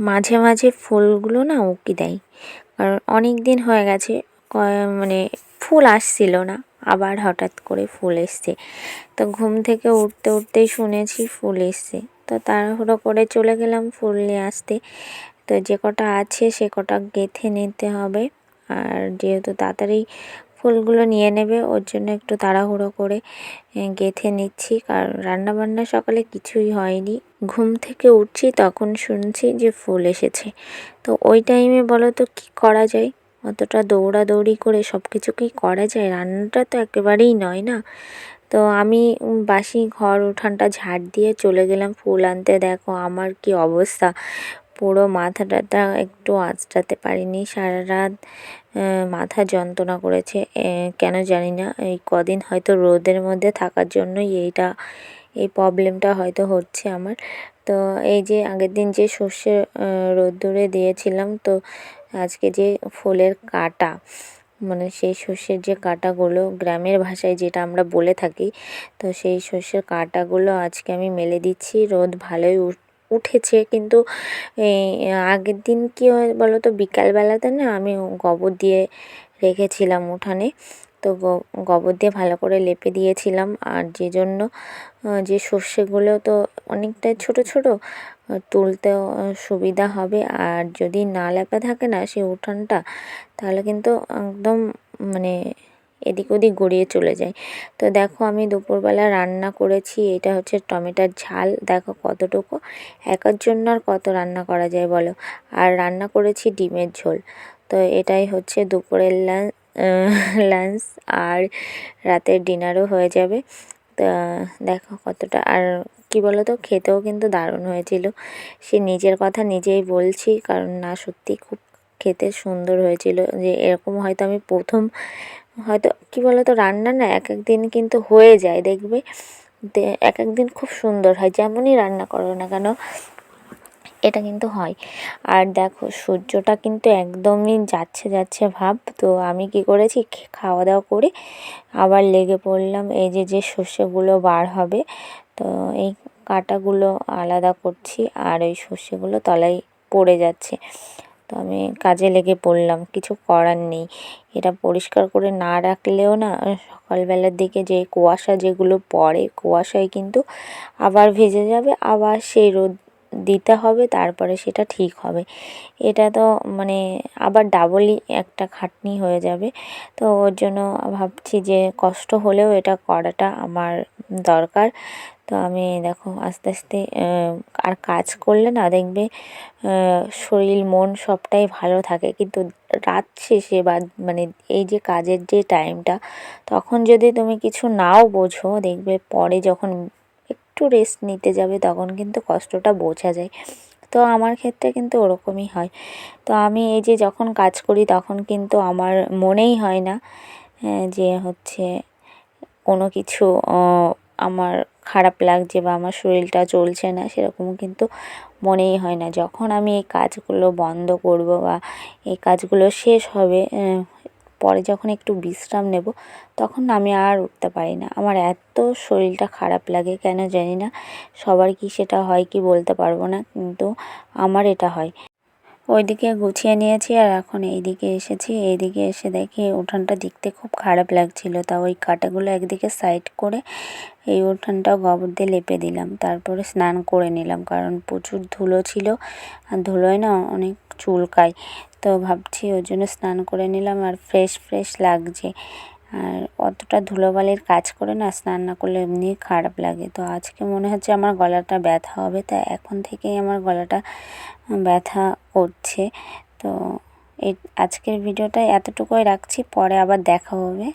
মাঝে মাঝে ফুলগুলো না উকি দেয়, কারণ অনেক দিন হয়ে গেছে মানে ফুল আসছিল না, আবার হঠাৎ করে ফুল এসছে। তো ঘুম থেকে উঠতে উঠতেই শুনেছি ফুল এসছে, তো তাড়াহুড়ো করে চলে গেলাম ফুল নিয়ে আসতে। তো যে কটা আছে সে কটা গেঁথে নিতে হবে, আর যেহেতু তাড়াতাড়ি ফুলগুলো নিয়ে নেবে ওর জন্য একটু তাড়াহুড়ো করে গেঁথে নিচ্ছি, কারণ রান্নাবান্না সকালে কিছুই হয়নি। ঘুম থেকে উঠছি তখন শুনছি যে ফুল এসেছে। তো ওই টাইমে বলো তো কী করা যায়? অতটা দৌড়াদৌড়ি করে সব কিছু কি করা যায়? রান্নাটা তো একেবারেই নয় না। তো আমি বাসি ঘর উঠানটা ঝাড় দিয়ে চলে গেলাম ফুল আনতে। দেখো আমার কি অবস্থা, পুরো মাথাটা একটু আঁচড়াতে পারিনি, সারা রাত মাথা যন্ত্রণা করেছে। কেন জানি না, এই কদিন হয়তো রোদের মধ্যে থাকার জন্যই এই প্রবলেমটা হয়তো হচ্ছে আমার। তো এই যে আগের দিন যে সর্ষে রোদ্দুরে দিয়েছিলাম, তো আজকে যে ফুলের কাঁটা, মানে সেই সর্ষের যে কাঁটাগুলো গ্রামের ভাষায় যেটা আমরা বলে থাকি, তো সেই সর্ষের কাঁটাগুলো আজকে আমি মেলে দিচ্ছি। রোদ ভালোই উঠেছে, কিন্তু এই আগের দিন কী হয় বলো তো, বিকালবেলাতে না আমি গোবর দিয়ে রেখেছিলাম উঠানে, তো গোবর দিয়ে ভালো করে লেপে দিয়েছিলাম। আর যে জন্য যে সর্ষেগুলো তো অনেকটাই ছোট ছোট, তুলতেও সুবিধা হবে। আর যদি না লেপা থাকে না সেই উঠানটা, তাহলে কিন্তু একদম মানে এদিক ওদিক গড়িয়ে চলে যায়। তো দেখো আমি দুপুরবেলা রান্না করেছি, এটা হচ্ছে টমেটোর ঝাল। দেখো কতটুকু, একার জন্য আর কত রান্না করা যায় বলো। আর রান্না করেছি ডিমের ঝোল। তো এটাই হচ্ছে দুপুরের লাঞ্চ, আর রাতের ডিনারও হয়ে যাবে। তা দেখো কতটা, আর কি বলো তো, খেতেও কিন্তু দারুণ হয়েছিল। সে নিজের কথা নিজেই বলছি, কারণ না সত্যি খুব খেতে সুন্দর হয়েছিল। যে এরকম হয়তো আমি প্রথম, হয়তো কি বলো তো, রান্না না এক এক দিন কিন্তু হয়ে যায় দেখবে, এক এক দিন খুব সুন্দর হয়, যেমনই রান্না করো না কেন এটা কিন্তু হয়। আর দেখো সূর্যটা কিন্তু একদমই যাচ্ছে যাচ্ছে ভাব। তো আমি কি করেছি, খাওয়া দাওয়া করে আবার লেগে পড়লাম এই যে যে সর্ষেগুলো বার হবে, তো এই কাঁটাগুলো আলাদা করছি, আর ওই সর্ষেগুলো তলায় পড়ে যাচ্ছে। তো আমি কাজে লেগে পড়লাম, কিছু করার নেই। এটা পরিষ্কার করে না রাখলেও না সকালবেলার দিকে যে কুয়াশা যেগুলো পড়ে, কুয়াশায় কিন্তু আবার ভেজে যাবে, আবার সেই রোদ দিতে হবে, তারপরে সেটা ঠিক হবে। এটা তো মানে আবার ডাবলই একটা খাটনি হয়ে যাবে। তো ওর জন্য ভাবছি যে কষ্ট হলেও এটা করাটা আমার দরকার। তো আমি দেখো আস্তে আস্তে আর কাজ করলে না দেখবে শরীর মন সবটাই ভালো থাকে, কিন্তু রাত শেষে বা মানে এই যে কাজের যে টাইমটা, তখন যদি তুমি কিছু নাও বোঝো, দেখবে পরে যখন একটু রেস্ট নিতে যাবে তখন কিন্তু কষ্টটা বোঝা যায়। তো আমার ক্ষেত্রে কিন্তু ওরকমই হয়। তো আমি এই যে যখন কাজ করি তখন কিন্তু আমার মনেই হয় না যে হচ্ছে কোনো কিছু আমার খারাপ লাগছে বা আমার শরীরটা চলছে না, সেরকম কিন্তু মনেই হয় না। যখন আমি এই কাজগুলো বন্ধ করব বা এই কাজগুলো শেষ হবে, পরে যখন একটু বিশ্রাম নেব, তখন আমি আর উঠতে পারি না। আমার এত শরীরটা খারাপ লাগে কেন জানি না। সবার কি সেটা হয় কি বলতে পারবো না, কিন্তু আমার এটা হয়। ওইদিকে গুছিয়ে নিয়েছি আর এখন এইদিকে এসেছি। এইদিকে এসে দেখি উঠানটা দেখতে খুব খারাপ লাগছিল, তা ওই কাঁটাগুলো একদিকে সাইড করে এই উঠানটাও গোবর দিয়ে লেপে দিলাম, তারপরে স্নান করে নিলাম, কারণ প্রচুর ধুলো ছিল, আর ধুলোয় না অনেক চুলকায়। তো ভাবছি ওর জন্য স্নান করে নিলাম, আর ফ্রেশ ফ্রেশ লাগছে। আর অতটা ধুলোবালির কাজ করে না স্নান না করলে এমনি খারাপ লাগে। তো আজকে মনে হচ্ছে আমার গলাটা ব্যথা হবে, তাই এখন থেকেই আমার গলাটা ব্যথা করছে। তো এই আজকের ভিডিওটা এতটুকুই রাখছি, পরে আবার দেখা হবে।